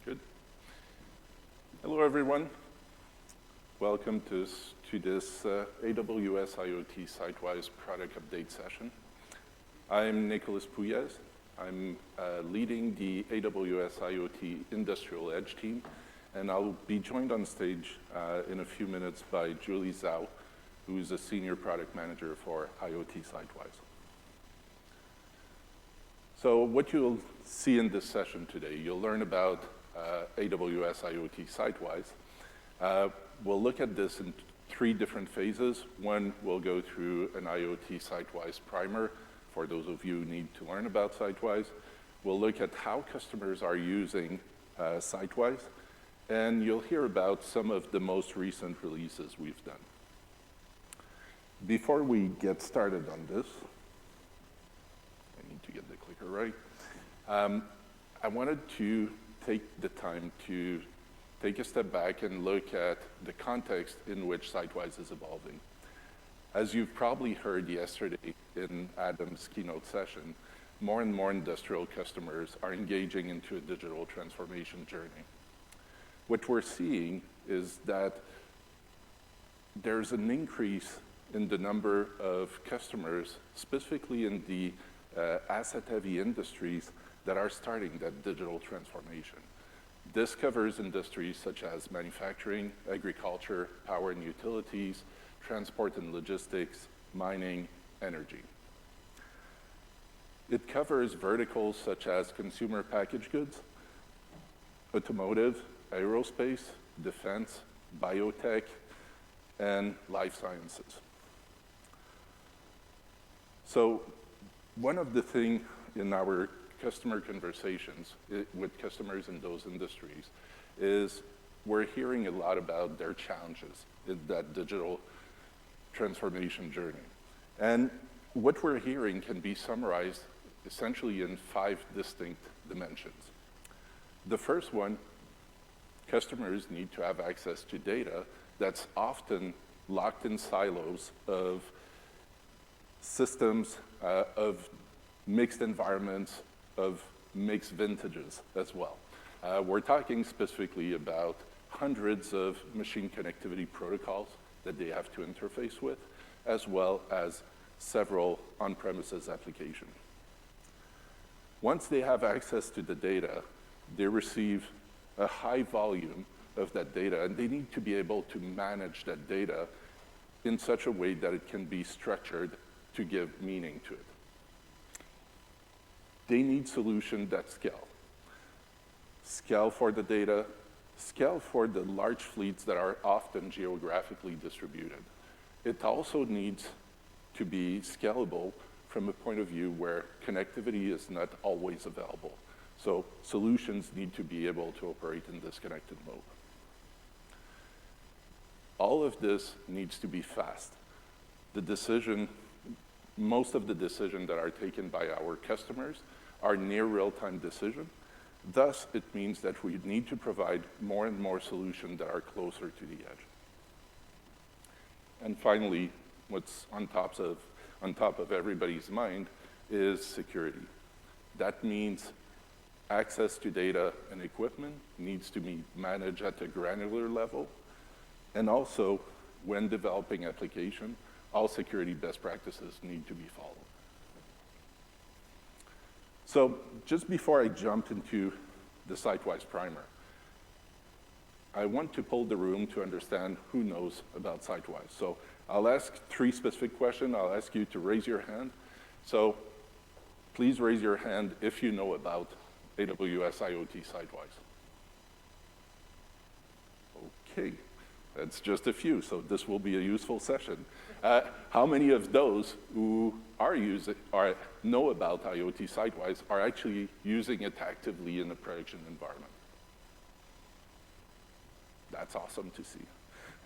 Good. Hello, everyone. Welcome to this AWS IoT Sitewise product update session. I'm Nicolas Pouillez. I'm leading the AWS IoT Industrial Edge team, and I'll be joined on stage in a few minutes by Julie Zhao, who's a senior product manager for IoT Sitewise. So what you'll see in this session today, you'll learn about AWS IoT Sitewise. We'll look at this in three different phases. One, we'll go through an IoT Sitewise primer for those of you who need to learn about Sitewise. We'll look at how customers are using Sitewise, and you'll hear about some of the most recent releases we've done. Before we get started on this, I need to get the clicker right. I wanted to take the time to take a step back and look at the context in which Sitewise is evolving. As you've probably heard yesterday in Adam's keynote session, more and more industrial customers are engaging into a digital transformation journey. What we're seeing is that there's an increase in the number of customers, specifically in the asset-heavy industries, that are starting that digital transformation. This covers industries such as manufacturing, agriculture, power and utilities, transport and logistics, mining, energy. It covers verticals such as consumer packaged goods, automotive, aerospace, defense, biotech, and life sciences. So one of the things in our customer conversations with customers in those industries is we're hearing a lot about their challenges in that digital transformation journey. And what we're hearing can be summarized essentially in 5 distinct dimensions. The first one, customers need to have access to data that's often locked in silos of systems, of mixed environments, of mixed vintages as well. We're talking specifically about hundreds of machine connectivity protocols that they have to interface with, as well as several on-premises applications. Once they have access to the data, they receive a high volume of that data, and they need to be able to manage that data in such a way that it can be structured to give meaning to it. They need solutions that scale. Scale for the data, scale for the large fleets that are often geographically distributed. It also needs to be scalable from a point of view where connectivity is not always available. So solutions need to be able to operate in disconnected mode. All of this needs to be fast. Most of the decisions that are taken by our customers are near real-time decisions. Thus, it means that we need to provide more and more solutions that are closer to the edge. And finally, what's on top of everybody's mind is security. That means access to data and equipment needs to be managed at a granular level. And also, when developing application, all security best practices need to be followed. So just before I jump into the Sitewise primer, I want to poll the room to understand who knows about Sitewise. So I'll ask 3 specific questions. I'll ask you to raise your hand. So please raise your hand if you know about AWS IoT Sitewise. Okay, that's just a few, so this will be a useful session. How many of those who are using or know about IoT Sitewise are actually using it actively in a production environment? That's awesome to see.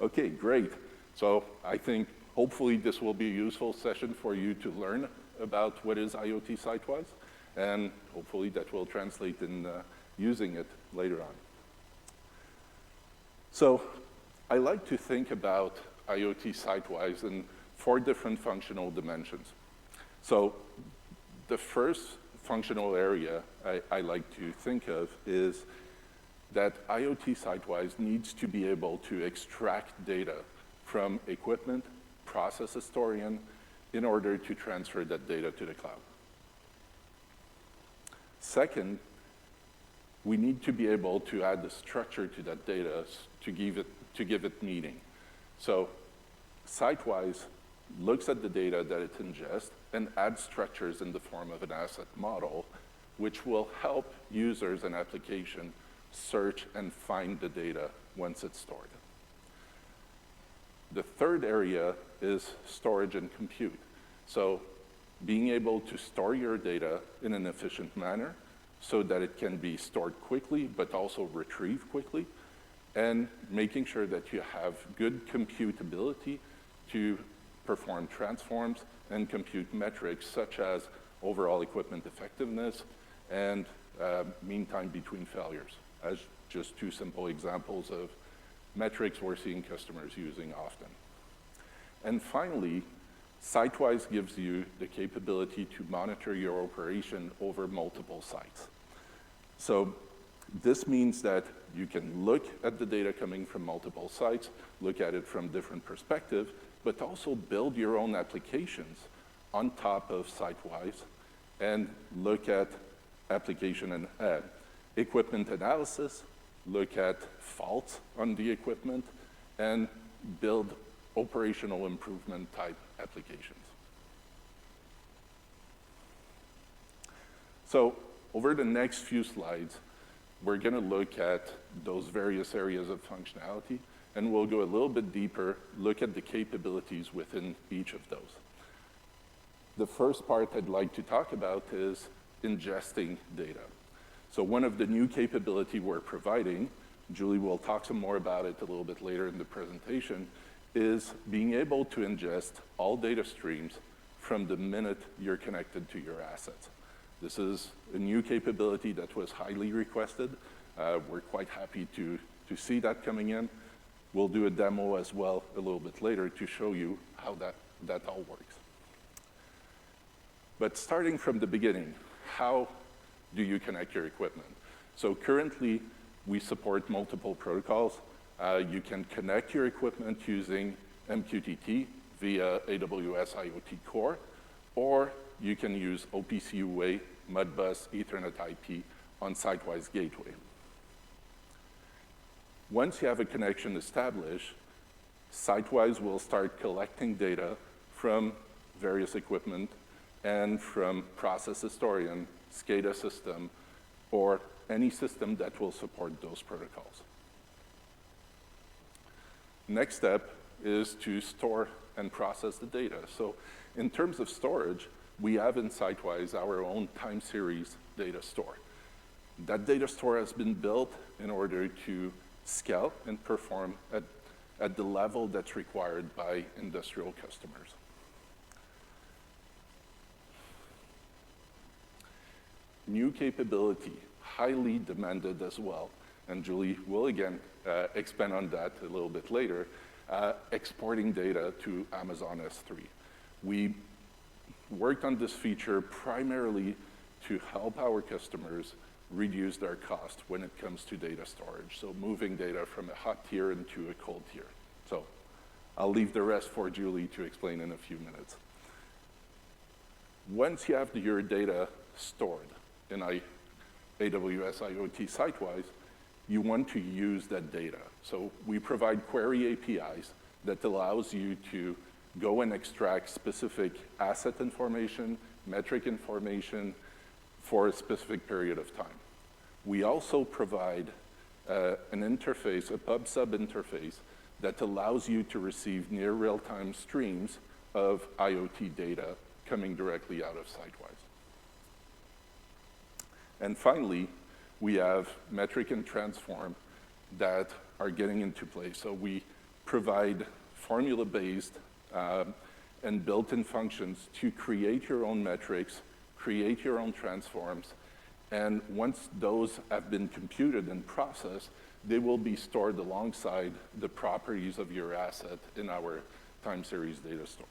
Okay, great. So I think hopefully this will be a useful session for you to learn about what is IoT Sitewise, and hopefully that will translate in using it later on. So I like to think about IoT Sitewise in 4 different functional dimensions. So the first functional area I like to think of is that IoT Sitewise needs to be able to extract data from equipment, process historian, in order to transfer that data to the cloud. Second, we need to be able to add the structure to that data to give it meaning. So Sitewise looks at the data that it ingests and adds structures in the form of an asset model, which will help users and application search and find the data once it's stored. The third area is storage and compute. So being able to store your data in an efficient manner so that it can be stored quickly, but also retrieved quickly, and making sure that you have good computability to perform transforms and compute metrics such as overall equipment effectiveness and mean time between failures, as just two simple examples of metrics we're seeing customers using often. And finally, Sitewise gives you the capability to monitor your operation over multiple sites. So this means that you can look at the data coming from multiple sites, look at it from different perspectives, but also build your own applications on top of Sitewise and look at application and equipment analysis, look at faults on the equipment, and build operational improvement type applications. So over the next few slides, we're going to look at those various areas of functionality, and we'll go a little bit deeper, look at the capabilities within each of those. The first part I'd like to talk about is ingesting data. So one of the new capability we're providing, Julie will talk some more about it a little bit later in the presentation, is being able to ingest all data streams from the minute you're connected to your assets. This is a new capability that was highly requested. We're quite happy to see that coming in. We'll do a demo as well a little bit later to show you how that all works. But starting from the beginning, how do you connect your equipment? So currently, we support multiple protocols. You can connect your equipment using MQTT via AWS IoT Core, or you can use OPC UA, Modbus, Ethernet IP on Sitewise Gateway. Once you have a connection established, Sitewise will start collecting data from various equipment and from process historian, SCADA system, or any system that will support those protocols. Next step is to store and process the data. So in terms of storage, we have in Sitewise our own time series data store. That data store has been built in order to scale and perform at the level that's required by industrial customers. New capability, highly demanded as well, and Julie will again expand on that a little bit later, exporting data to Amazon S3. We worked on this feature primarily to help our customers reduce their cost when it comes to data storage, so moving data from a hot tier into a cold tier. So I'll leave the rest for Julie to explain in a few minutes. Once you have your data stored in AWS IoT Sitewise, you want to use that data. So we provide query APIs that allows you to go and extract specific asset information, metric information for a specific period of time. We also provide an interface, a pub/sub interface, that allows you to receive near real-time streams of IoT data coming directly out of Sitewise. And finally, we have metric and transform that are getting into place. So we provide formula-based and built-in functions to create your own metrics, create your own transforms, and once those have been computed and processed, they will be stored alongside the properties of your asset in our time series data store.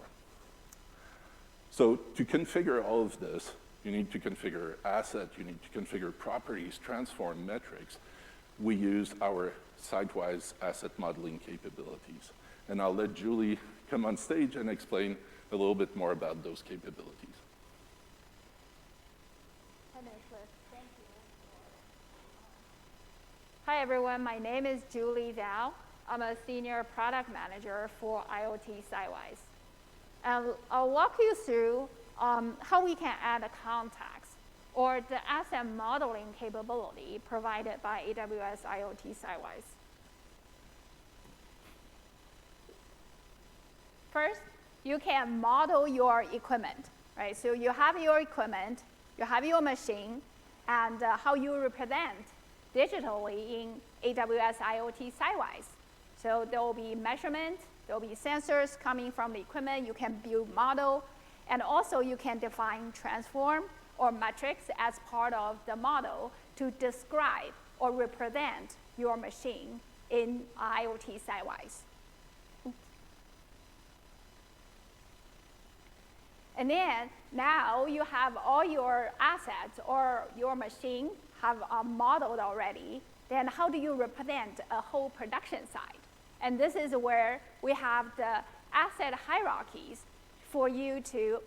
So to configure all of this, you need to configure asset, you need to configure properties, transform, metrics. we use our site-wise asset modeling capabilities. And I'll let Julie come on stage and explain a little bit more about those capabilities. Hi, everyone. My name is Julie Zhao. I'm a senior product manager for IoT SiteWise. I'll walk you through how we can add a context or the asset modeling capability provided by AWS IoT SiteWise. First, you can model your equipment, right? So you have your equipment, you have your machine, and how you represent digitally in AWS IoT SiteWise. So there will be measurement, there will be sensors coming from the equipment, you can build model, and also you can define transform or metrics as part of the model to describe or represent your machine in IoT SiteWise. And then now you have all your assets or your machine have modeled already. Then how do you represent a whole production site? And this is where we have the asset hierarchies for you to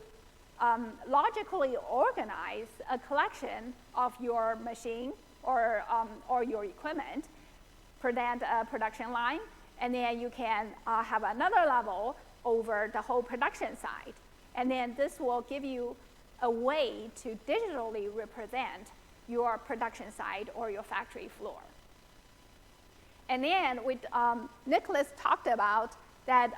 logically organize a collection of your machine or your equipment, present a production line, and then you can have another level over the whole production site. And then this will give you a way to digitally represent your production site or your factory floor. And then Nicholas talked about that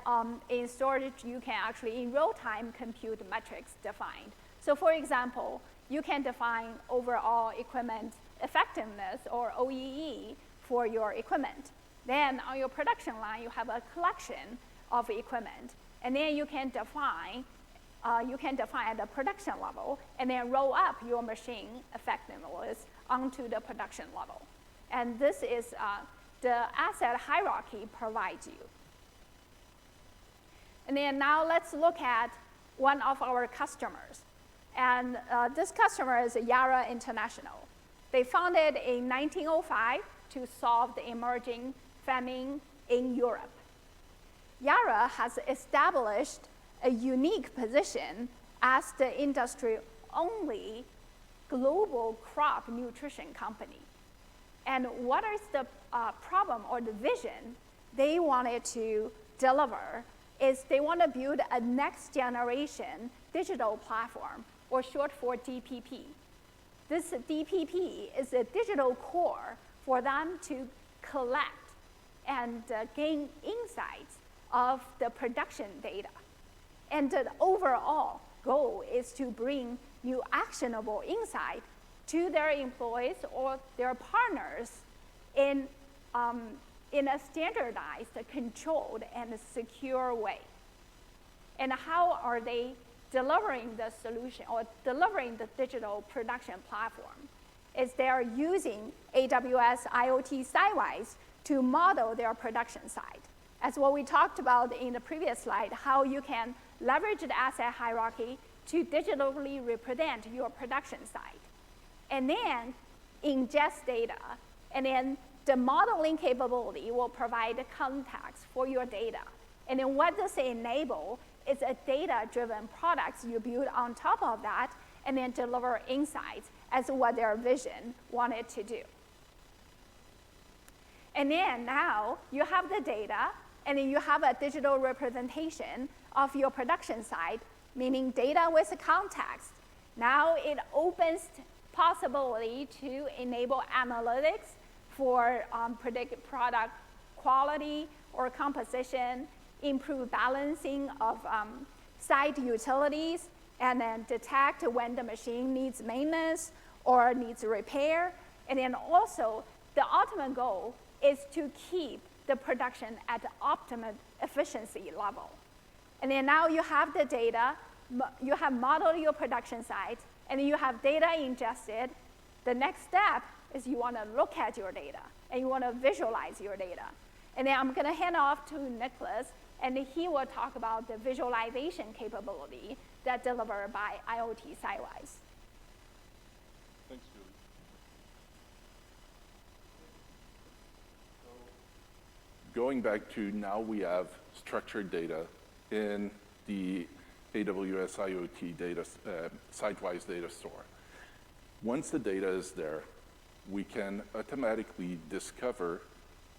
in storage, you can actually in real time compute metrics defined. So for example, you can define overall equipment effectiveness or OEE for your equipment. Then on your production line, you have a collection of equipment. And then you can define at the production level and then roll up your machine effectiveness onto the production level. And this is the asset hierarchy provides you. And then now let's look at one of our customers. And this customer is Yara International. They founded in 1905 to solve the emerging famine in Europe. Yara has established a unique position as the industry's only global crop nutrition company. And what is the problem or the vision they wanted to deliver is they want to build a next generation digital platform, or short for DPP. This DPP is a digital core for them to collect and gain insights of the production data. And the overall goal is to bring new actionable insight to their employees or their partners in a standardized, controlled, and secure way. And how are they delivering the solution or delivering the digital production platform? Is they're using AWS IoT SiteWise to model their production site. As what we talked about in the previous slide, how you can leverage the asset hierarchy to digitally represent your production site. And then ingest data. And then the modeling capability will provide the context for your data. And then what does it enable is a data-driven products you build on top of that and then deliver insights as what their vision wanted to do. And then now you have the data, and then you have a digital representation of your production site, meaning data with context. Now it opens possibility to enable analytics for predict product quality or composition, improve balancing of site utilities, and then detect when the machine needs maintenance or needs repair. And then also, the ultimate goal is to keep the production at the optimum efficiency level. And then now you have the data, you have modeled your production site, and then you have data ingested. The next step is you want to look at your data, and you want to visualize your data. And then I'm going to hand off to Nicholas, and he will talk about the visualization capability that's delivered by IoT SiteWise. Thanks, Julie. going back to now we have structured data in the AWS IoT data, Sitewise data store. Once the data is there, we can automatically discover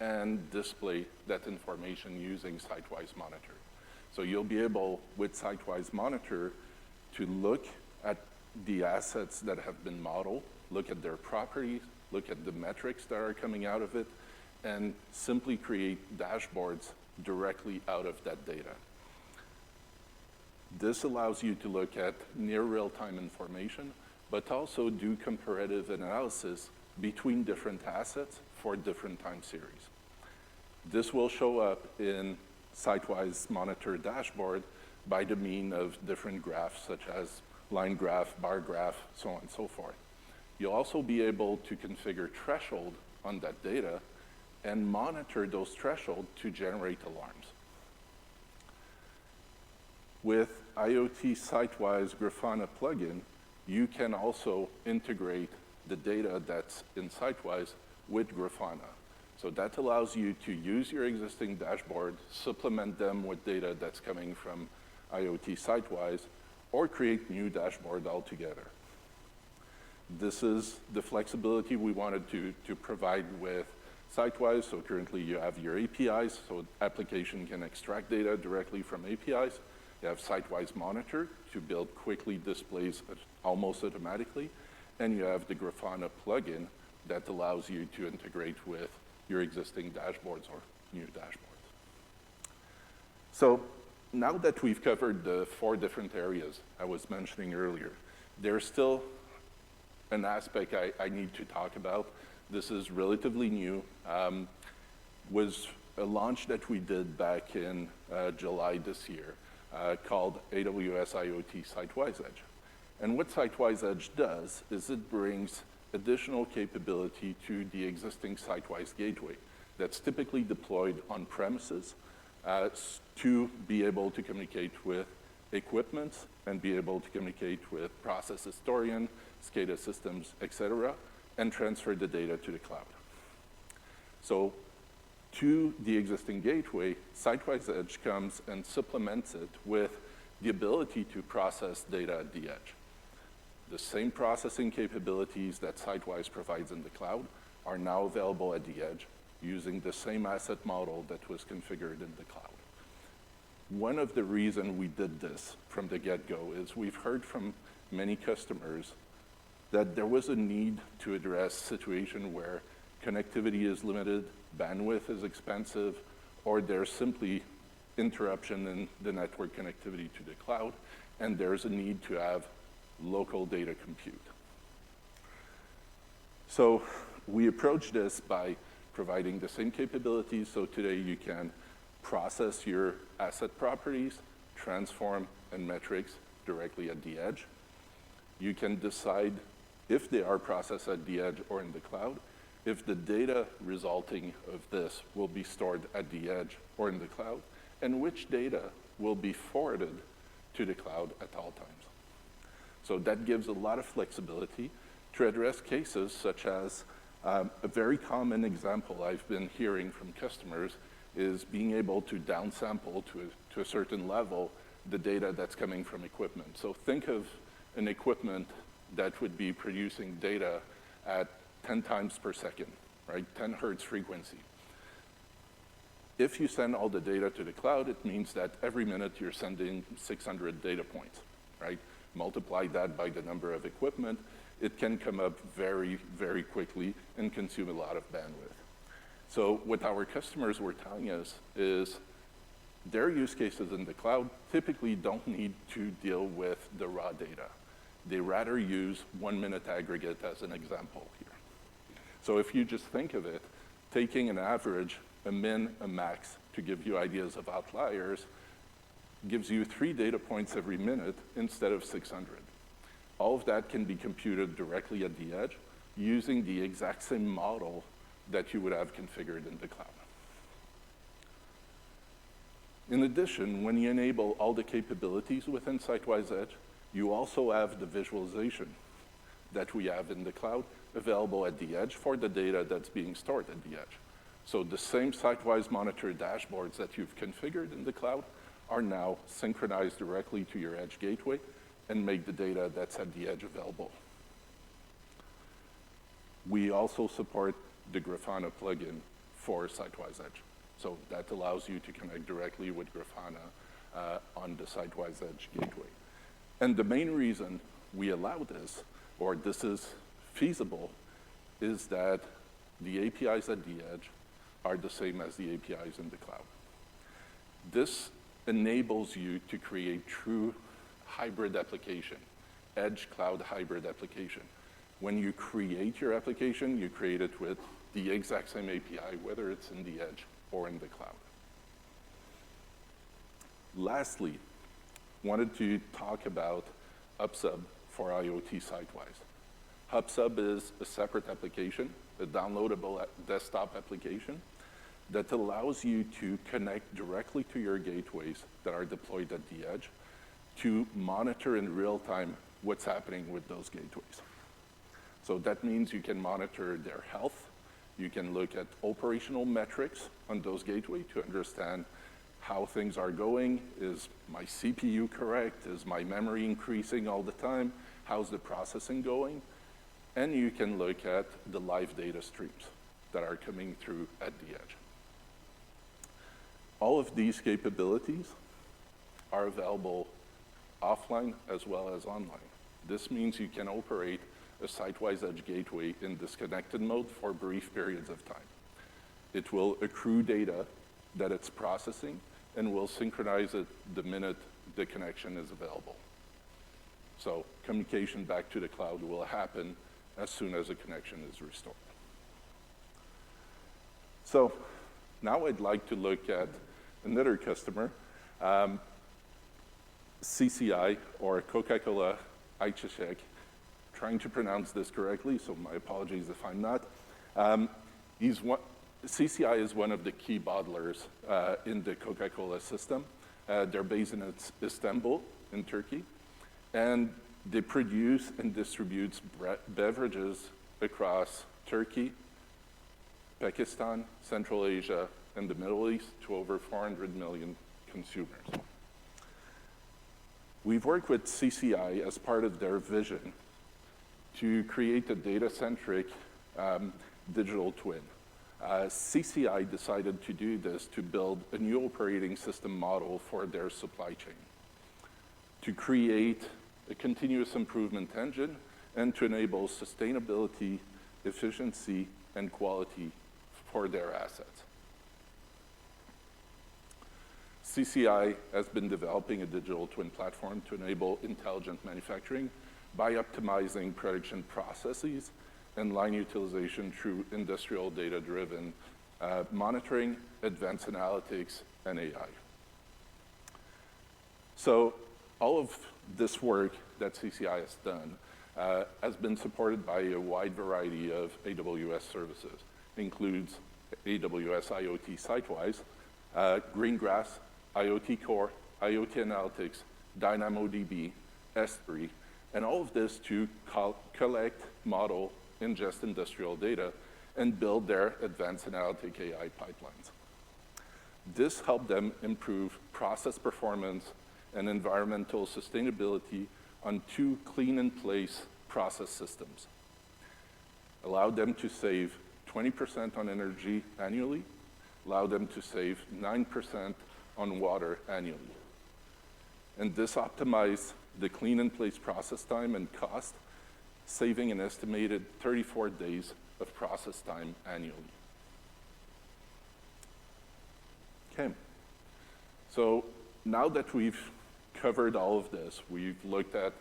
and display that information using Sitewise Monitor. So you'll be able, with Sitewise Monitor, to look at the assets that have been modeled, look at their properties, look at the metrics that are coming out of it, and simply create dashboards directly out of that data. This allows you to look at near real-time information, but also do comparative analysis between different assets for different time series. This will show up in Sitewise Monitor dashboard by the mean of different graphs, such as line graph, bar graph, so on and so forth. You'll also be able to configure threshold on that data and monitor those thresholds to generate alarms. With IoT Sitewise Grafana plugin, you can also integrate the data that's in Sitewise with Grafana. So that allows you to use your existing dashboard, supplement them with data that's coming from IoT Sitewise, or create new dashboard altogether. This is the flexibility we wanted to provide with Sitewise. So currently you have your APIs, so application can extract data directly from APIs. You have Sitewise Monitor to build quickly displays almost automatically. And you have the Grafana plugin that allows you to integrate with your existing dashboards or new dashboards. So now that we've covered the 4 different areas I was mentioning earlier, there's still an aspect I need to talk about. This is relatively new. Was a launch that we did back in July this year called AWS IoT Sitewise Edge. And what Sitewise Edge does is it brings additional capability to the existing Sitewise gateway that's typically deployed on premises to be able to communicate with equipment and be able to communicate with process historian, SCADA systems, et cetera, and transfer the data to the cloud. So to the existing gateway, Sitewise Edge comes and supplements it with the ability to process data at the edge. The same processing capabilities that Sitewise provides in the cloud are now available at the edge using the same asset model that was configured in the cloud. One of the reasons we did this from the get-go is we've heard from many customers that there was a need to address a situation where connectivity is limited, bandwidth is expensive, or there's simply interruption in the network connectivity to the cloud, and there's a need to have local data compute. So we approach this by providing the same capabilities. So today you can process your asset properties, transform, and metrics directly at the edge. You can decide if they are processed at the edge or in the cloud, if the data resulting of this will be stored at the edge or in the cloud, and which data will be forwarded to the cloud at all times. So that gives a lot of flexibility to address cases such as a very common example I've been hearing from customers is being able to downsample to a certain level the data that's coming from equipment. So think of an equipment that would be producing data at 10 times per second, right? 10 hertz frequency. If you send all the data to the cloud, it means that every minute you're sending 600 data points, right? Multiply that by the number of equipment, it can come up very, very quickly and consume a lot of bandwidth. So what our customers were telling us is their use cases in the cloud typically don't need to deal with the raw data. They rather use 1 minute aggregate as an example here. So if you just think of it, taking an average, a min, a max, to give you ideas of outliers, gives you 3 data points every minute instead of 600. All of that can be computed directly at the edge using the exact same model that you would have configured in the cloud. In addition, when you enable all the capabilities within Sitewise Edge, you also have the visualization that we have in the cloud available at the edge for the data that's being stored at the edge. So the same site-wise monitor dashboards that you've configured in the cloud are now synchronized directly to your edge gateway and make the data that's at the edge available. We also support the Grafana plugin for Sitewise Edge. So that allows you to connect directly with Grafana on the Sitewise Edge gateway. And the main reason we allow this, or this is feasible, is that the APIs at the edge are the same as the APIs in the cloud. This enables you to create true hybrid application, edge cloud hybrid application. When you create your application, you create it with the exact same API, whether it's in the edge or in the cloud. Lastly, wanted to talk about HubSub for IoT Sitewise. HubSub is a separate application, a downloadable desktop application that allows you to connect directly to your gateways that are deployed at the edge to monitor in real time what's happening with those gateways. So that means you can monitor their health. You can look at operational metrics on those gateways to understand how things are going. Is my CPU correct? Is my memory increasing all the time? How's the processing going? And you can look at the live data streams that are coming through at the edge. All of these capabilities are available offline as well as online. This means you can operate a Sitewise Edge gateway in disconnected mode for brief periods of time. It will accrue data that it's processing and will synchronize it the minute the connection is available. So communication back to the cloud will happen as soon as a connection is restored. So now I'd like to look at another customer, CCI, or Coca-Cola Ayçiçek. Trying to pronounce this correctly, so my apologies if I'm not. CCI is one of the key bottlers in the Coca-Cola system. They're based in Istanbul, in Turkey, and they produce and distribute beverages across Turkey, Pakistan, Central Asia, and the Middle East to over 400 million consumers. We've worked with CCI as part of their vision to create a data-centric digital twin. CCI decided to do this to build a new operating system model for their supply chain, to create a continuous improvement engine, and to enable sustainability, efficiency, and quality for their assets. CCI has been developing a digital twin platform to enable intelligent manufacturing by optimizing production processes and line utilization through industrial data-driven monitoring, advanced analytics, and AI. So all of this work that CCI has done has been supported by a wide variety of AWS services. It includes AWS IoT Sitewise, Greengrass, IoT Core, IoT Analytics, DynamoDB, S3, and all of this to collect, model, ingest industrial data, and build their advanced analytic AI pipelines. This helped them improve process performance and environmental sustainability on 2 clean-in-place process systems. Allowed them to save 20% on energy annually, allowed them to save 9% on water annually. And this optimized the clean-in-place process time and cost, saving an estimated 34 days of process time annually. Okay, so now that we've covered all of this, we've looked at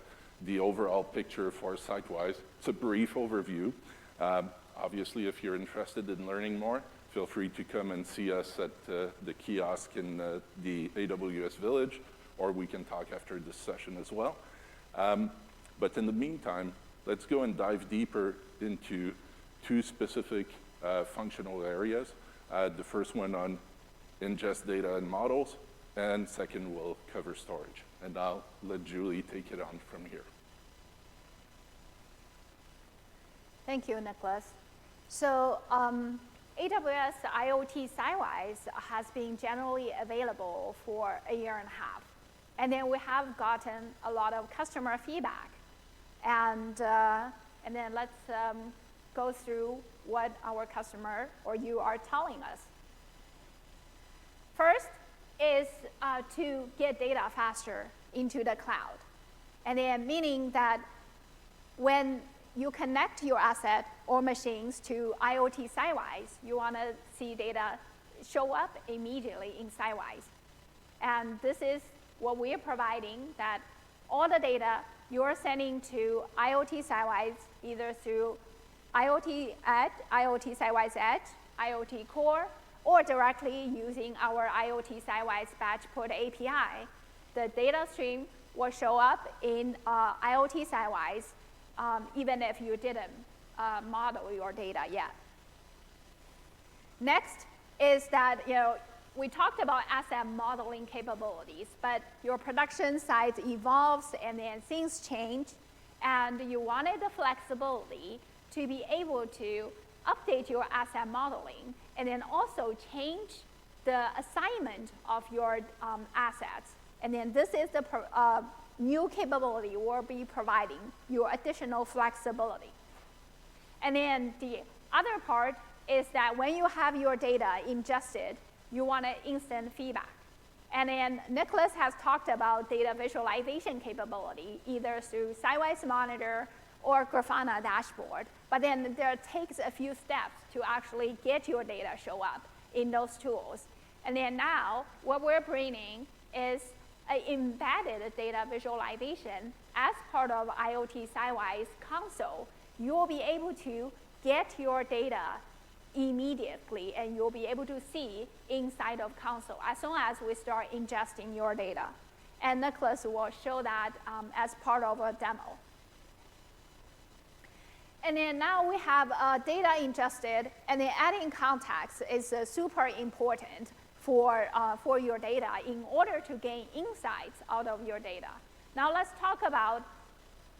the overall picture for Sitewise. It's a brief overview. Obviously, if you're interested in learning more, feel free to come and see us at the kiosk in the AWS Village, or we can talk after this session as well. But in the meantime, let's go and dive deeper into 2 specific functional areas. The first one on ingest data and models, and second we'll cover storage. And I'll let Julie take it on from here. Thank you, Nicholas. So AWS IoT Sidewise has been generally available for a year and a half. And then we have gotten a lot of customer feedback. And then let's go through what our customer or you are telling us. First is to get data faster into the cloud. And then meaning that when you connect your asset or machines to IoT Sidewise, you want to see data show up immediately in Sidewise. And this is what we are providing, that all the data you're sending to IoT Sidewise, either through IoT Edge, IoT Sidewise Edge, IoT Core, or directly using our IoT Sidewise Batch Put API, the data stream will show up in IoT Sidewise, even if you didn't model your data yet. Next is that we talked about asset modeling capabilities, but your production side evolves and then things change, and you wanted the flexibility to be able to update your asset modeling and then also change the assignment of your assets. And then this is the new capability we'll be providing, your additional flexibility. And then the other part is that when you have your data ingested, you want an instant feedback. And then Nicholas has talked about data visualization capability, either through Sidewise Monitor or Grafana dashboard. But then there takes a few steps to actually get your data show up in those tools. And then now, what we're bringing is an embedded data visualization as part of IoT Sidewise console. You'll be able to get your data immediately, and you'll be able to see inside of console as soon as we start ingesting your data. And Nicholas will show that as part of a demo. And then now we have data ingested, and then adding context is super important for your data in order to gain insights out of your data. Now let's talk about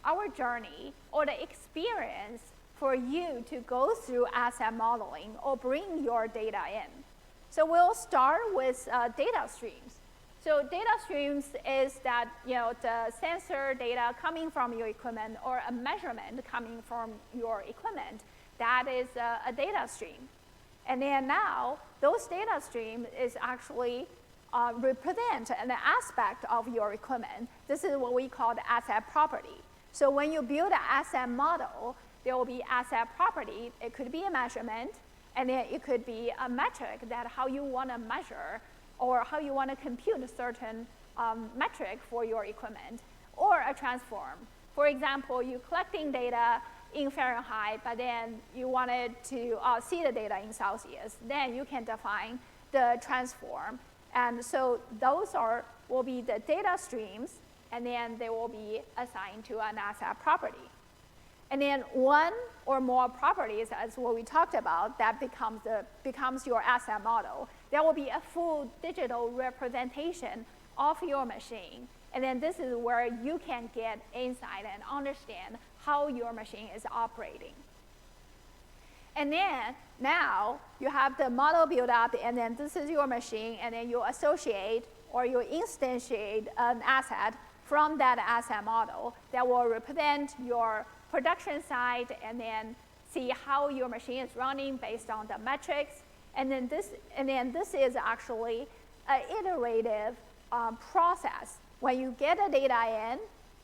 our journey or the experience for you to go through asset modeling or bring your data in. So we'll start with data streams. So data streams is that the sensor data coming from your equipment or a measurement coming from your equipment. That is a data stream. And then now those data streams is actually represent an aspect of your equipment. This is what we call the asset property. So when you build an asset model, there will be asset property. It could be a measurement, and then it could be a metric that how you want to measure or how you want to compute a certain metric for your equipment, or a transform. For example, you're collecting data in Fahrenheit, but then you wanted to see the data in Celsius. Then you can define the transform. And so those will be the data streams, and then they will be assigned to an asset property. And then one or more properties, as what we talked about, that becomes your asset model. There will be a full digital representation of your machine. And then this is where you can get insight and understand how your machine is operating. And then now you have the model built up, and then this is your machine, and then you associate or you instantiate an asset from that asset model that will represent your production side, and then see how your machine is running based on the metrics. And then this is actually an iterative process. When you get the data in,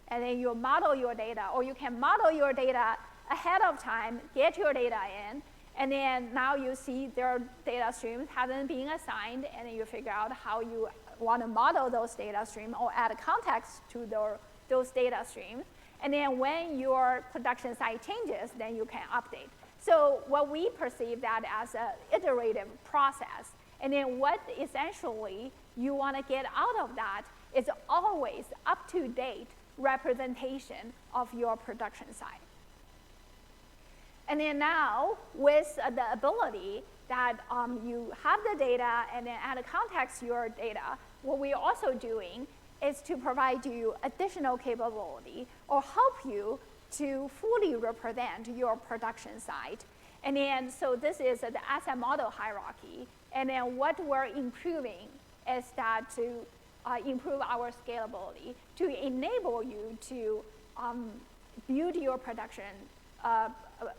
and then you model your data, or you can model your data ahead of time, get your data in, and then now you see their data streams haven't been assigned, and then you figure out how you want to model those data streams or add context to those data streams. And then when your production side changes, then you can update. So what we perceive that as an iterative process. And then what essentially you want to get out of that is always up-to-date representation of your production side. And then now with the ability that you have the data and then add a context to your data, what we're also doing is to provide you additional capability or help you to fully represent your production side. And then, so this is the asset model hierarchy. And then what we're improving is that to improve our scalability, to enable you to build your production,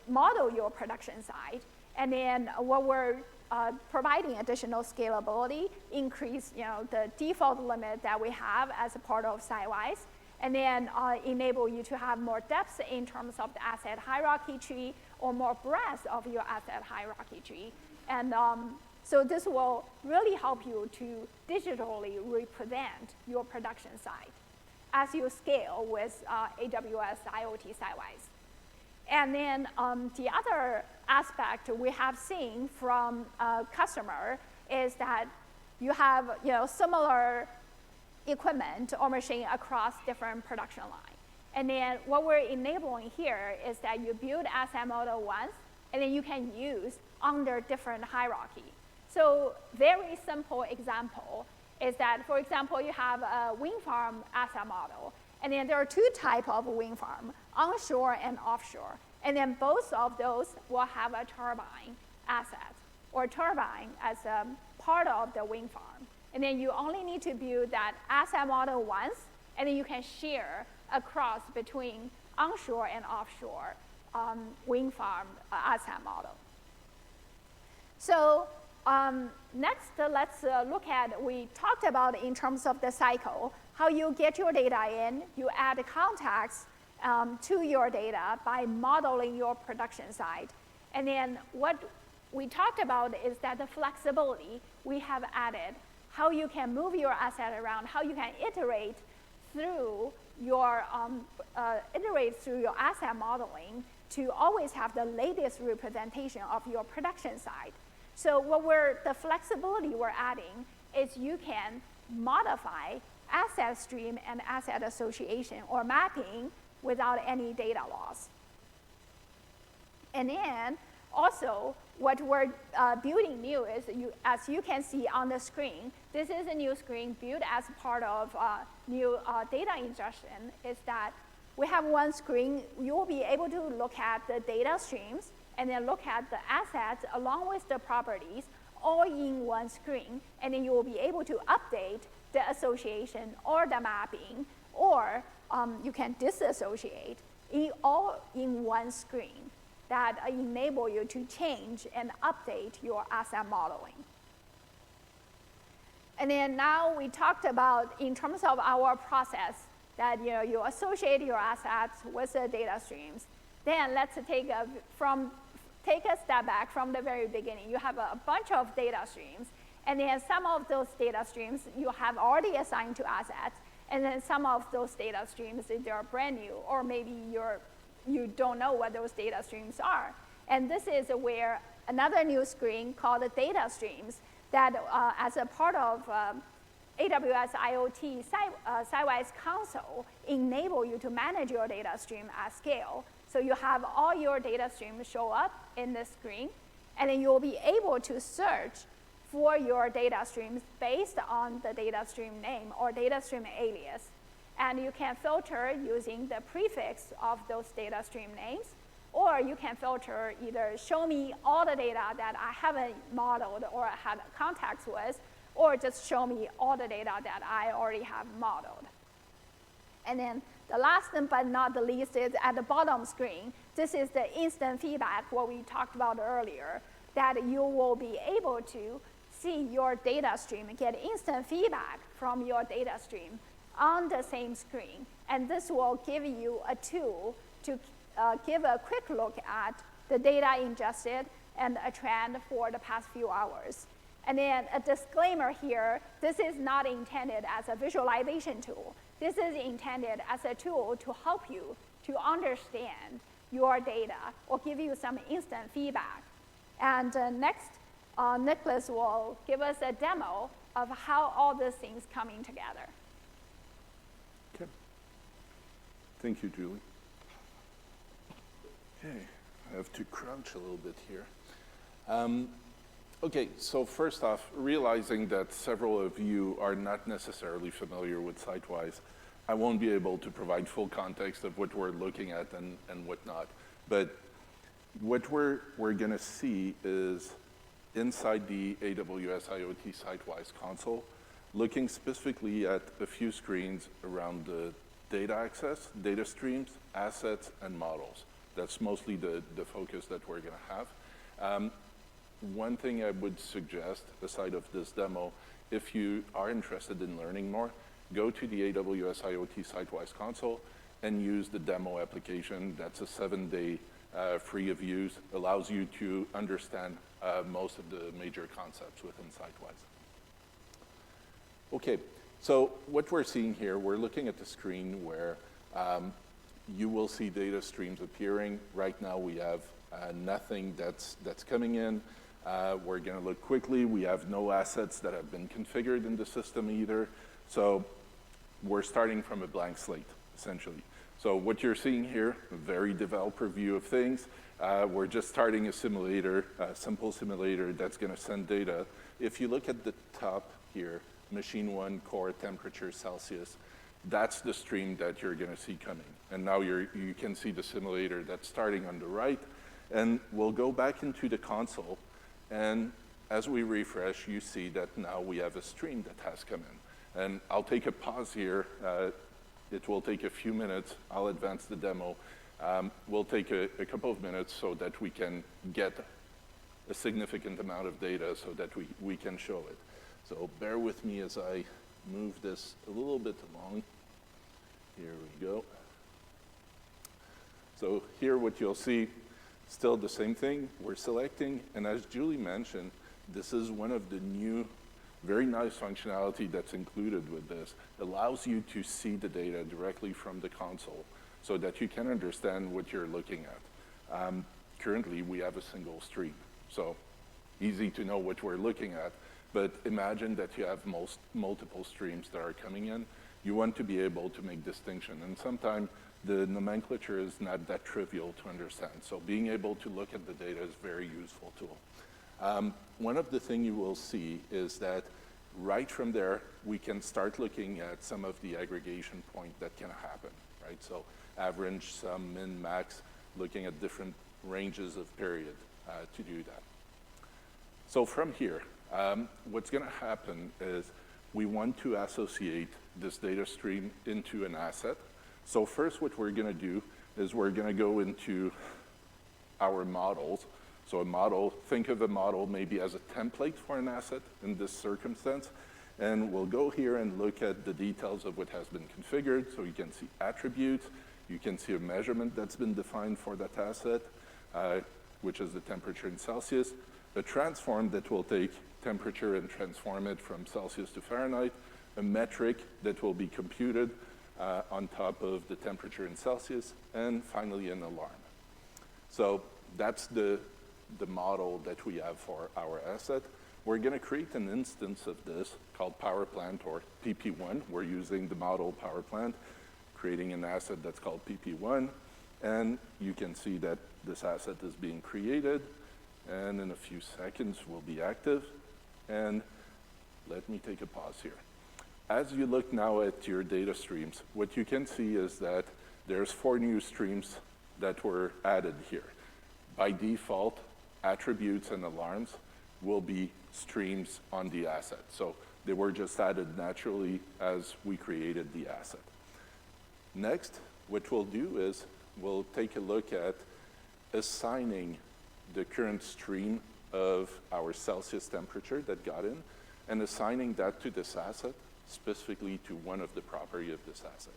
model your production side. And then what we're providing additional scalability, increase the default limit that we have as a part of Sidewise, and then enable you to have more depth in terms of the asset hierarchy tree or more breadth of your asset hierarchy tree. And so this will really help you to digitally represent your production side as you scale with AWS IoT Sidewise. And then the other aspect we have seen from a customer is that you have similar equipment or machine across different production lines. And then what we're enabling here is that you build asset model once, and then you can use under different hierarchy. So very simple example is that, for example, you have a wind farm asset model. And then there are two types of wind farm, onshore and offshore. And then both of those will have a turbine asset or turbine as a part of the wind farm. And then you only need to build that asset model once, and then you can share across between onshore and offshore wind farm asset model. So next, let's look at, we talked about in terms of the cycle, how you get your data in, you add context to your data by modeling your production side. And then what we talked about is that the flexibility we have added, how you can move your asset around, how you can iterate through your asset modeling to always have the latest representation of your production side. So the flexibility we're adding is you can modify asset stream and asset association or mapping without any data loss. And then also what we're building new is, as you can see on the screen, this is a new screen built as part of new data ingestion, is that we have one screen. You will be able to look at the data streams and then look at the assets along with the properties all in one screen. And then you will be able to update the association or the mapping, or you can disassociate all in one screen that enable you to change and update your asset modeling. And then now we talked about, in terms of our process, that you associate your assets with the data streams. Then let's take a step back from the very beginning. You have a bunch of data streams, and then some of those data streams you have already assigned to assets, and then some of those data streams, they're brand new, or maybe you don't know what those data streams are. And this is where another new screen called the data streams that as a part of AWS IoT Sidewise console enable you to manage your data stream at scale. So you have all your data streams show up in this screen, and then you'll be able to search for your data streams based on the data stream name or data stream alias. And you can filter using the prefix of those data stream names, or you can filter either show me all the data that I haven't modeled or had contacts with, or just show me all the data that I already have modeled. And then the last but not the least is at the bottom screen. This is the instant feedback, what we talked about earlier, that you will be able to see your data stream, get instant feedback from your data stream on the same screen. And this will give you a tool to give a quick look at the data ingested and a trend for the past few hours. And then a disclaimer here, this is not intended as a visualization tool. This is intended as a tool to help you to understand your data or give you some instant feedback. And next, Nicholas will give us a demo of how all these things coming together. Okay. Thank you, Julie. Okay, I have to crouch a little bit here. Okay, so first off, realizing that several of you are not necessarily familiar with Sidewise, I won't be able to provide full context of what we're looking at and whatnot. But what we're going to see is inside the AWS IoT Sitewise console, looking specifically at a few screens around the data access, data streams, assets, and models. That's mostly the focus that we're going to have. One thing I would suggest, aside of this demo, if you are interested in learning more, go to the AWS IoT Sitewise console and use the demo application. That's a 7-day free of use, allows you to understand most of the major concepts within Sitewise. Okay, so what we're seeing here, we're looking at the screen where you will see data streams appearing. Right now we have nothing that's coming in. We're going to look quickly. We have no assets that have been configured in the system either. So we're starting from a blank slate, essentially. So what you're seeing here, a very developer view of things. We're just starting a simulator, a simple simulator that's going to send data. If you look at the top here, machine 1 core temperature Celsius, that's the stream that you're going to see coming. And now you can see the simulator that's starting on the right. And we'll go back into the console. And as we refresh, you see that now we have a stream that has come in. And I'll take a pause here. It will take a few minutes. I'll advance the demo. We'll take a couple of minutes so that we can get a significant amount of data so that we can show it. So bear with me as I move this a little bit along. Here we go. So here what you'll see, still the same thing. We're selecting, and as Julie mentioned, this is one of the new, very nice functionality that's included with this. It allows you to see the data directly from the console so that you can understand what you're looking at. Currently, we have a single stream, so easy to know what we're looking at. But imagine that you have multiple streams that are coming in. You want to be able to make distinction, and sometimes the nomenclature is not that trivial to understand. So being able to look at the data is a very useful tool. One of the things you will see is that right from there, we can start looking at some of the aggregation point that can happen, right? So average, sum, min, max, looking at different ranges of period to do that. So from here, what's going to happen is we want to associate this data stream into an asset. So first what we're going to do is we're going to go into our models. So a model, think of a model maybe as a template for an asset in this circumstance. And we'll go here and look at the details of what has been configured. So you can see attributes. You can see a measurement that's been defined for that asset, which is the temperature in Celsius. A transform that will take temperature and transform it from Celsius to Fahrenheit. A metric that will be computed on top of the temperature in Celsius. And finally, an alarm. So that's the model that we have for our asset. We're going to create an instance of this called Power Plant, or PP1. We're using the model Power Plant, creating an asset that's called PP1. And you can see that this asset is being created. And in a few seconds, will be active. And let me take a pause here. As you look now at your data streams, what you can see is that there's 4 new streams that were added here. By default, attributes and alarms will be streams on the asset. So they were just added naturally as we created the asset. Next, what we'll do is we'll take a look at assigning the current stream of our Celsius temperature that got in and assigning that to this asset, specifically to one of the property of this asset.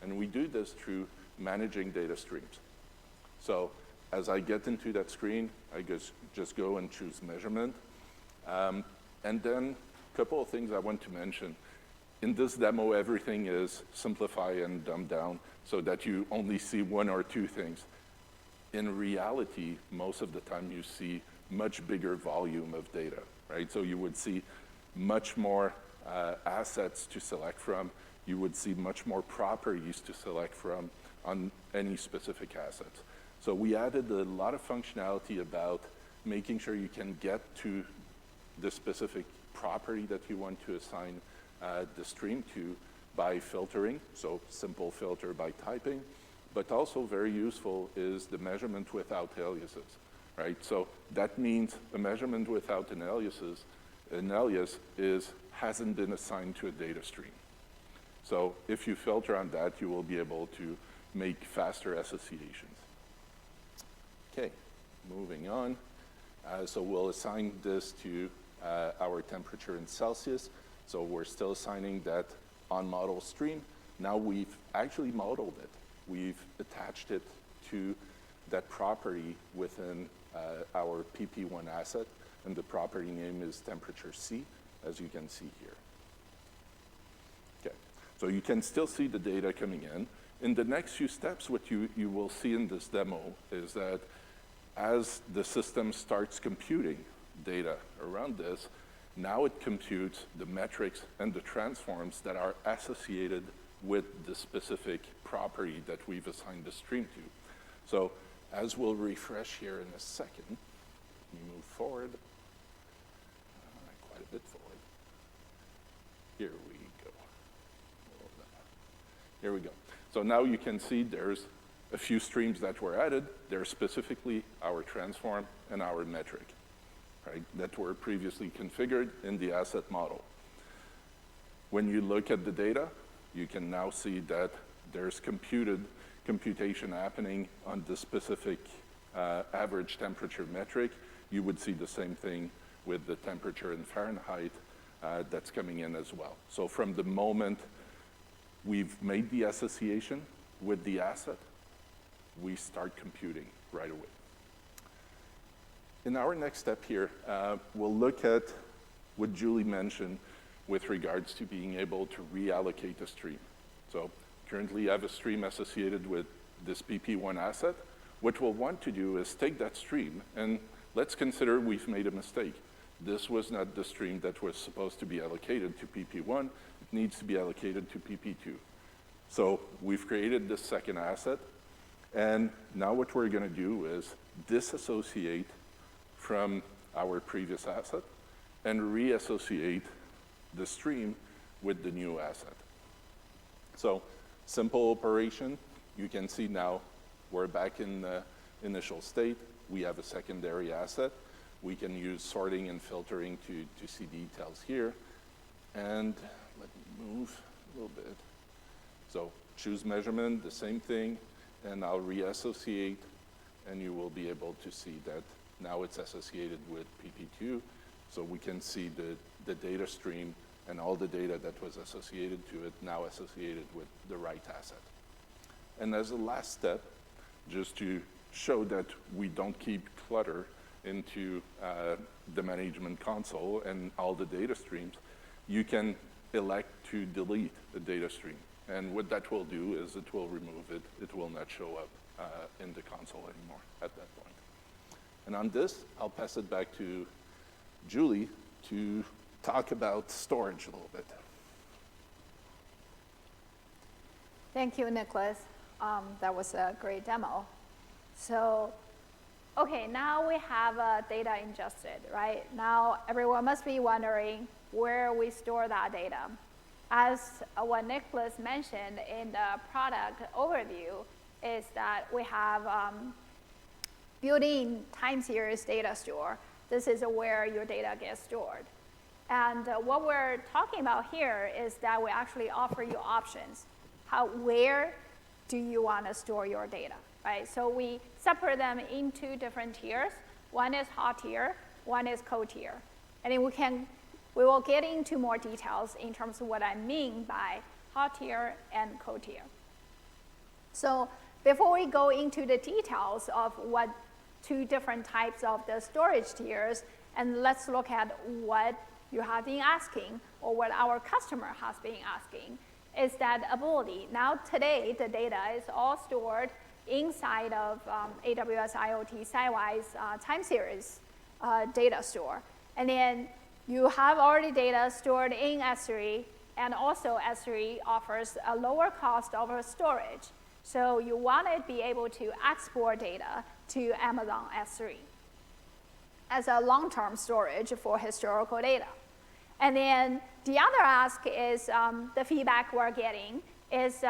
And we do this through managing data streams. So as I get into that screen, I just go and choose measurement. And then a couple of things I want to mention. In this demo, everything is simplified and dumbed down so that you only see 1 or 2 things. In reality, most of the time you see much bigger volume of data, right? So you would see much more assets to select from. You would see much more properties to select from on any specific assets. So we added a lot of functionality about making sure you can get to the specific property that you want to assign the stream to by filtering, so simple filter by typing. But also very useful is the measurement without aliases. right? So that means a measurement without an alias hasn't been assigned to a data stream. So if you filter on that, you will be able to make faster associations. Okay, moving on. So we'll assign this to our temperature in Celsius. So we're still assigning that on model stream. Now we've actually modeled it. We've attached it to that property within our PP1 asset, and the property name is temperature C, as you can see here. Okay, so you can still see the data coming in. In the next few steps, what you will see in this demo is that as the system starts computing data around this, now it computes the metrics and the transforms that are associated with the specific property that we've assigned the stream to. So as we'll refresh here in a second, we move forward, quite a bit forward. Here we go. Here we go. So now you can see there's a few streams that were added. They're specifically our transform and our metric, right, that were previously configured in the asset model. When you look at the data, you can now see that there's computation happening on the specific average temperature metric. You would see the same thing with the temperature in Fahrenheit that's coming in as well. So from the moment we've made the association with the asset, we start computing right away. In our next step here, we'll look at what Julie mentioned with regards to being able to reallocate a stream. So currently you have a stream associated with this PP1 asset. What we'll want to do is take that stream, and let's consider we've made a mistake. This was not the stream that was supposed to be allocated to PP1. It needs to be allocated to PP2. So we've created this second asset, and now what we're going to do is disassociate from our previous asset and reassociate the stream with the new asset. So simple operation. You can see now we're back in the initial state. We have a secondary asset. We can use sorting and filtering to see details here. And let me move a little bit. So choose measurement, the same thing, and I'll reassociate, and you will be able to see that now it's associated with PP2. So we can see the data stream and all the data that was associated to it now associated with the right asset. And as a last step, just to show that we don't keep clutter into the management console and all the data streams, you can elect to delete the data stream. And what that will do is it will remove it. It will not show up in the console anymore at that point. And on this, I'll pass it back to Julie to talk about storage a little bit. Thank you, Nicholas. That was a great demo. So, okay, now we have data ingested, right? Now everyone must be wondering where we store that data. As what Nicholas mentioned in the product overview is that we have built-in time series data store. This is where your data gets stored. And what we're talking about here is that we actually offer you options. Where do you want to store your data, right? So we separate them into different tiers. One is hot tier, one is cold tier. And then we will get into more details in terms of what I mean by hot tier and cold tier. So before we go into the details of what two different types of the storage tiers, and let's look at what you have been asking, or what our customer has been asking, is that ability. Now today, the data is all stored inside of AWS IoT Sidewise time series data store. And then you have already data stored in S3, and also S3 offers a lower cost of storage. So you want to be able to export data to Amazon S3 as a long-term storage for historical data. And then the other ask is the feedback we're getting is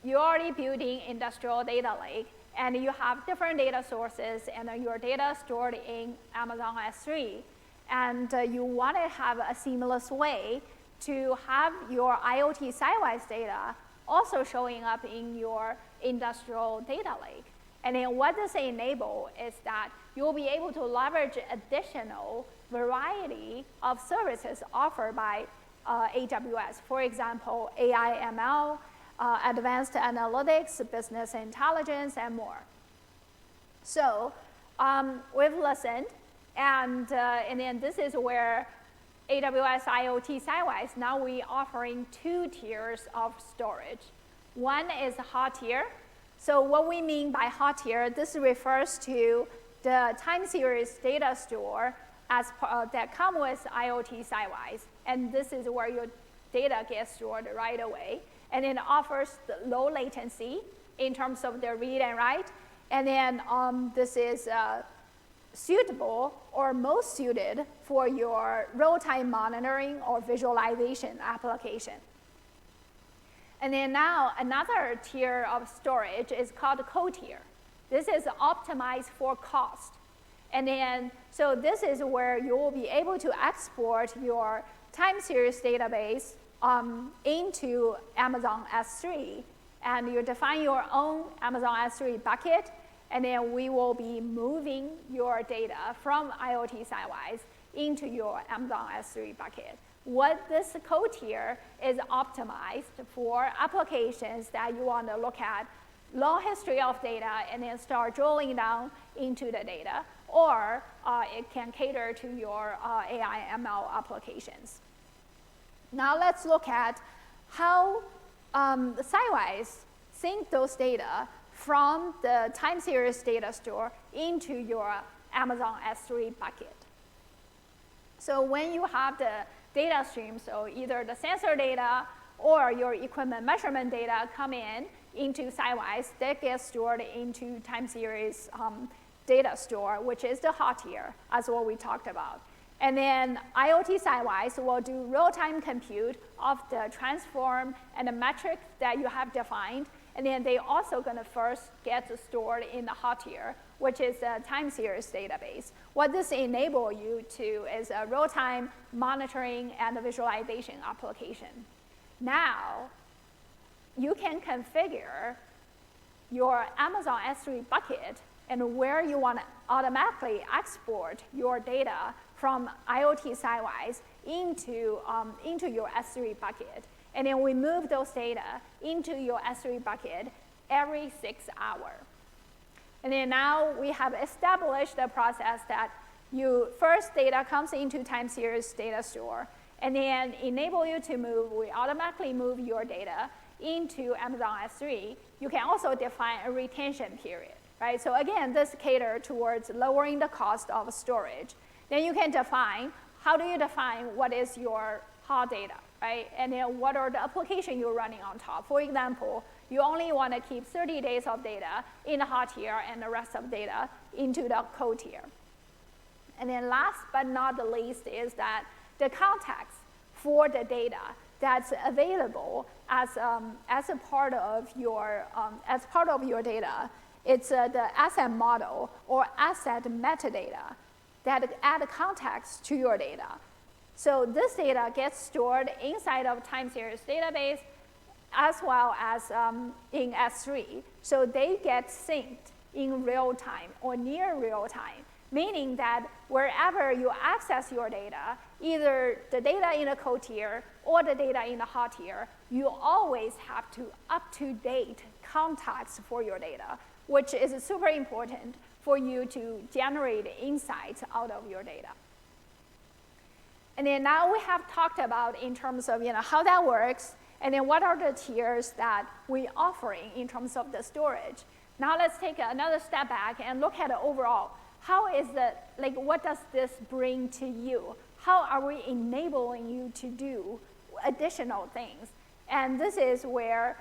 you're already building industrial data lake, and you have different data sources, and your data stored in Amazon S3, and you want to have a seamless way to have your IoT Sidewise data also showing up in your industrial data lake. And then what this enables is that you'll be able to leverage additional variety of services offered by AWS. For example, AI, ML, advanced analytics, business intelligence, and more. So we've listened, and then this is where AWS IoT Sidewise, now we're offering 2 tiers of storage. One is hot tier. So what we mean by hot tier, this refers to the time series data store that come with IoT Sidewise. And this is where your data gets stored right away. And it offers the low latency in terms of the read and write. And then this is suitable or most suited for your real-time monitoring or visualization application. And then now another tier of storage is called co-tier. This is optimized for cost. And then, so this is where you will be able to export your time series database into Amazon S3, and you define your own Amazon S3 bucket, and then we will be moving your data from IoT Sidewise into your Amazon S3 bucket. What this co-tier is optimized for applications that you want to look at long history of data and then start drilling down into the data, or it can cater to your AI ML applications. Now let's look at how the Sidewise sync those data from the time series data store into your Amazon S3 bucket. So when you have the data stream, so either the sensor data or your equipment measurement data come into Sidewise, that gets stored into time series data store, which is the hot tier, as what we talked about. And then IoT Sidewise will do real-time compute of the transform and the metric that you have defined. And then they also going to first get stored in the hot tier, which is a time series database. What this enables you to is a real-time monitoring and visualization application. Now, you can configure your Amazon S3 bucket and where you want to automatically export your data from IoT Sidewise into your S3 bucket. And then we move those data into your S3 bucket every 6 hours. And then now we have established the process that first data comes into time series data store, and then enable you to move, we automatically move your data into Amazon S3. You can also define a retention period, right? So again, this caters towards lowering the cost of storage. Then you can define, how do you define what is your hot data, right? And then what are the applications you're running on top? For example, you only want to keep 30 days of data in the hot tier and the rest of data into the cold tier. And then last but not the least is that the context for the data that's available as a part of your data, it's the asset model or asset metadata that add context to your data. So this data gets stored inside of time series database as well as in S3. So they get synced in real time or near real time, meaning that wherever you access your data, either the data in the cold tier or the data in the hot tier, you always have to up-to-date context for your data, which is super important for you to generate insights out of your data. And then now we have talked about in terms of how that works, and then what are the tiers that we're offering in terms of the storage. Now let's take another step back and look at the overall. How is what does this bring to you? How are we enabling you to do additional things? And this is where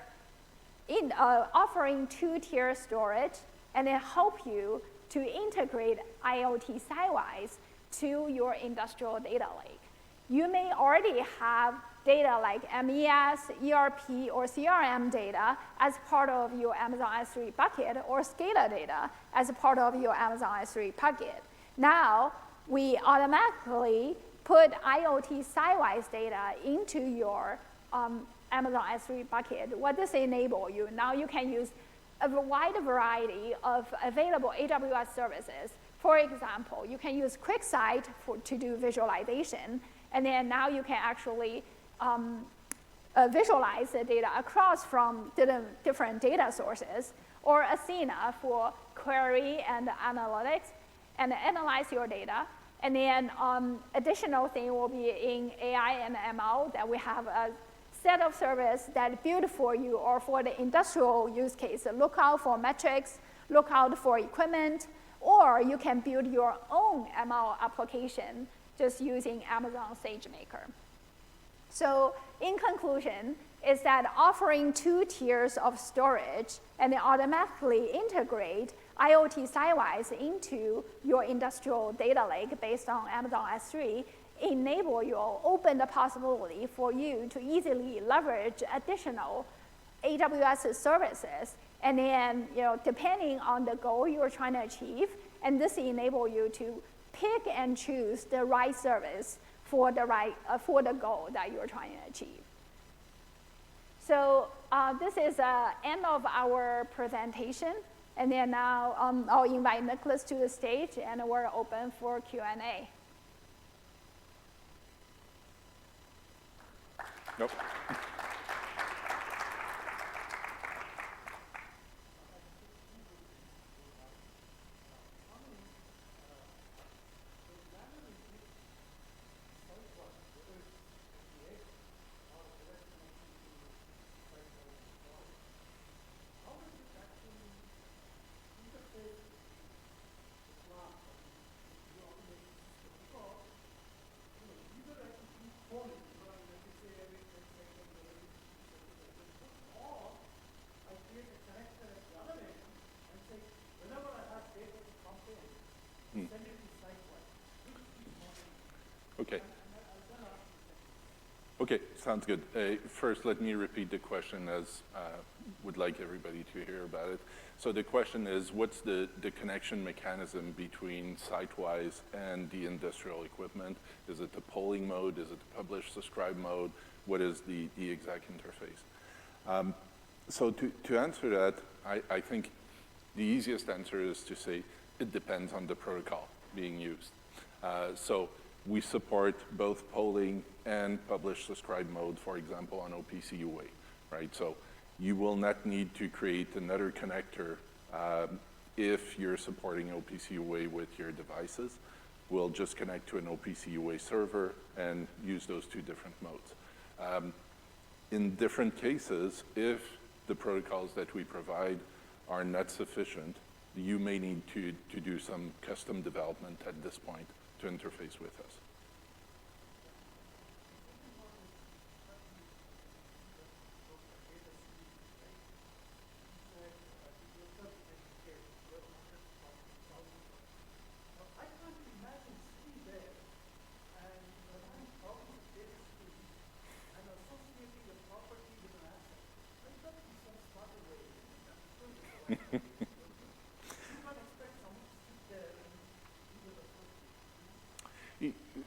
offering two-tier storage and then help you to integrate IoT Sidewise to your industrial data lake. You may already have data like MES, ERP, or CRM data as part of your Amazon S3 bucket, or SCADA data as a part of your Amazon S3 bucket. Now, we automatically put IoT Sidewise data into your Amazon S3 bucket. What does it enable you? Now you can use a wide variety of available AWS services. For example, you can use QuickSight to do visualization, and then now you can actually visualize the data across from different data sources, or Athena for query and analytics, and analyze your data. And then additional thing will be in AI and ML that we have a set of service that build for you, or for the industrial use case. Look out for metrics, look out for equipment, or you can build your own ML application just using Amazon SageMaker. So in conclusion, is that offering 2 tiers of storage and then automatically integrate IoT Sidewise into your industrial data lake based on Amazon S3 enable you, open the possibility for you to easily leverage additional AWS services. And then, depending on the goal you're trying to achieve, and this enable you to pick and choose the right service for the goal that you're trying to achieve. So this is the end of our presentation. And then now I'll invite Nicholas to the stage, and we're open for Q&A. Nope. Okay. Okay, sounds good. First, let me repeat the question, as would like everybody to hear about it. So the question is, what's the connection mechanism between Sitewise and the industrial equipment? Is it the polling mode? Is it the publish subscribe mode? What is the exact interface? So to answer that, I think the easiest answer is to say it depends on the protocol being used. So we support both polling and publish subscribe mode, for example, on OPC UA, right? So you will not need to create another connector if you're supporting OPC UA with your devices. We'll just connect to an OPC UA server and use those 2 different modes. In different cases, if the protocols that we provide are not sufficient, you may need to do some custom development at this point to interface with us.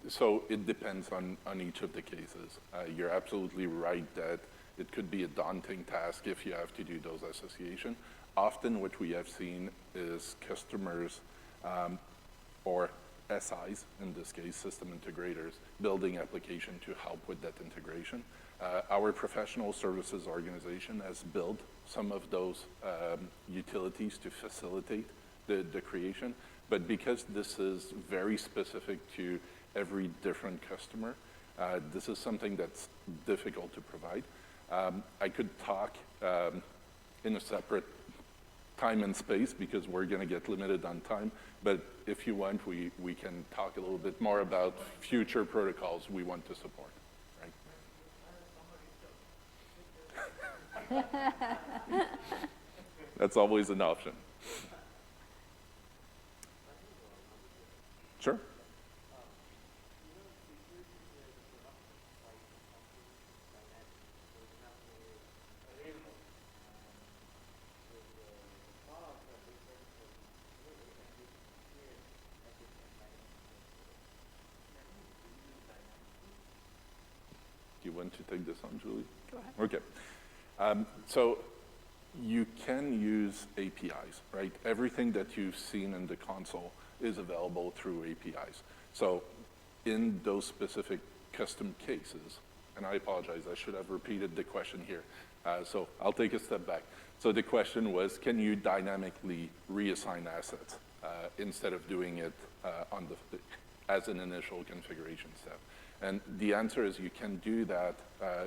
So it depends on each of the cases. You're absolutely right that it could be a daunting task if you have to do those association. Often what we have seen is customers or SIs, in this case, system integrators, building application to help with that integration. Our professional services organization has built some of those utilities to facilitate the creation. But because this is very specific to every different customer, this is something that's difficult to provide. I could talk in a separate time and space because we're going to get limited on time. But if you want, we can talk a little bit more about future protocols we want to support. Right? That's always an option. Sure. you want to take this on, Julie? Go ahead. Okay. So you can use APIs, right? Everything that you've seen in the console is available through APIs. So in those specific custom cases, and I apologize, I should have repeated the question here. So I'll take a step back. So the question was, can you dynamically reassign assets instead of doing it as an initial configuration step? And the answer is you can do that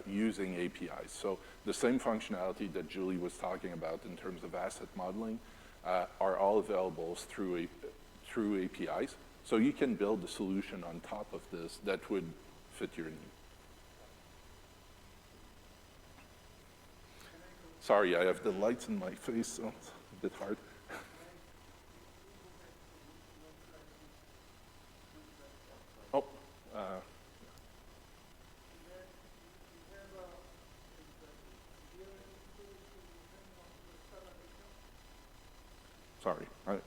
using APIs. So the same functionality that Julie was talking about in terms of asset modeling are all available through APIs. So you can build a solution on top of this that would fit your need. Sorry, I have the lights in my face, so it's a bit hard. Oh, sorry. Good.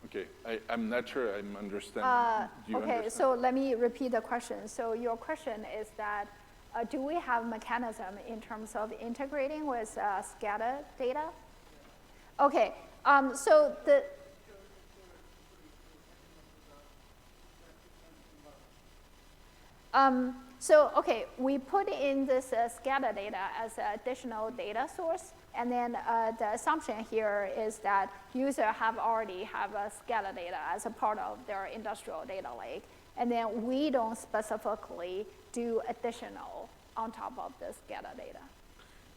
Okay, I'm not sure I'm understanding. Do you Okay, understand? so let me repeat the question. So your question is that, do we have mechanism in terms of integrating with SCADA data? Okay, so the, okay, we put in this SCADA data as an additional data source, and then the assumption here is that user already have a SCADA data as a part of their industrial data lake, and then we don't specifically do additional on top of the SCADA data.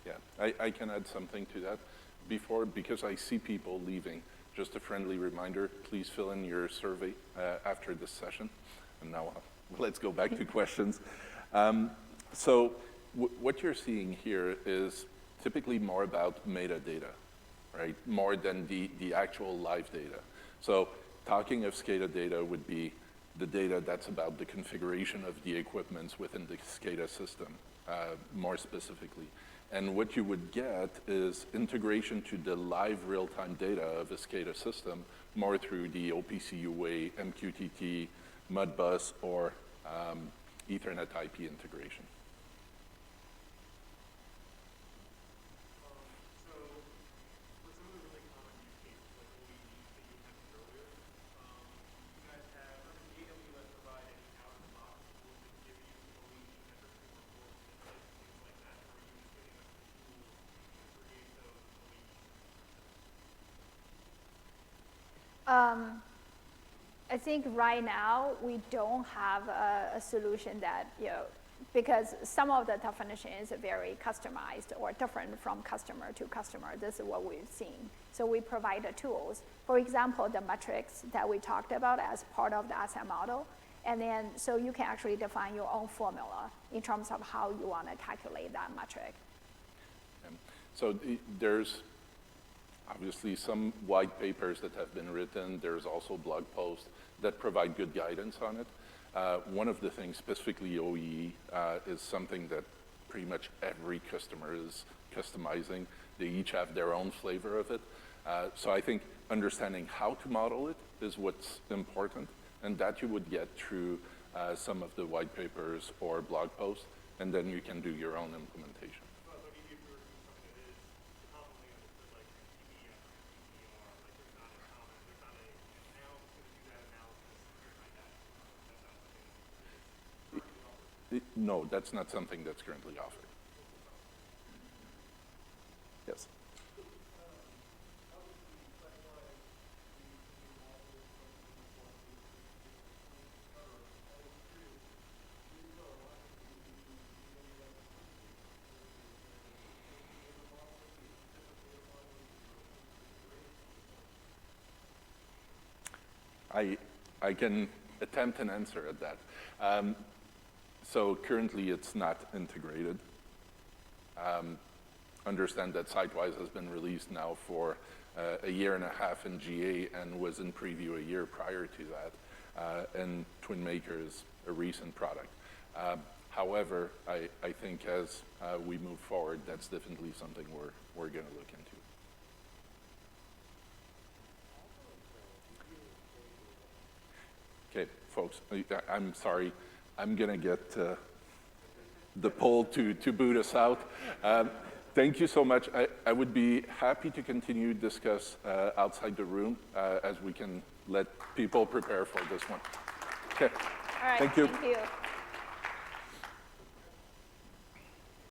Yeah, I can add something to that. Because I see people leaving, just a friendly reminder, please fill in your survey after this session. And now let's go back to questions. So what you're seeing here is typically more about metadata, right? More than the actual live data. So talking of SCADA data would be the data that's about the configuration of the equipments within the SCADA system, more specifically. And what you would get is integration to the live real-time data of a SCADA system more through the OPC UA, MQTT, Modbus, or Ethernet IP integration. So for some of the really common use cases like OEE that you mentioned earlier, you guys have, does AWS provide any out-of-the-box tools that give you OEE metrics and reports and things like that, or are you just giving us the tools to create those OEE metrics? I think right now we don't have a solution that, because some of the definition is very customized or different from customer to customer. This is what we've seen. So we provide the tools. For example, the metrics that we talked about as part of the asset model. And then, so you can actually define your own formula in terms of how you want to calculate that metric. So there's obviously some white papers that have been written. There's also blog posts that provide good guidance on it. One of the things, specifically OEE, is something that pretty much every customer is customizing. They each have their own flavor of it. So I think understanding how to model it is what's important, and that you would get through some of the white papers or blog posts, and then you can do your own implementation. But even if we were doing something that is commonly understood, like TDF or TDR, like there's not a common, there's not a, now I'm going to do that analysis, here's my dashboard. That's not something that is currently offered. No, that's not something that's currently offered. Yes. I can attempt an answer at that. So currently it's not integrated. Understand that Sitewise has been released now for a year and a half in GA and was in preview a year prior to that. and Twin Maker is a recent product. However, I think as we move forward, that's definitely something we're going to look into. Okay, folks, I'm sorry. I'm going to get the poll to boot us out. Thank you so much. I would be happy to continue to discuss outside the room as we can let people prepare for this one. Okay, All right, thank you. Thank you.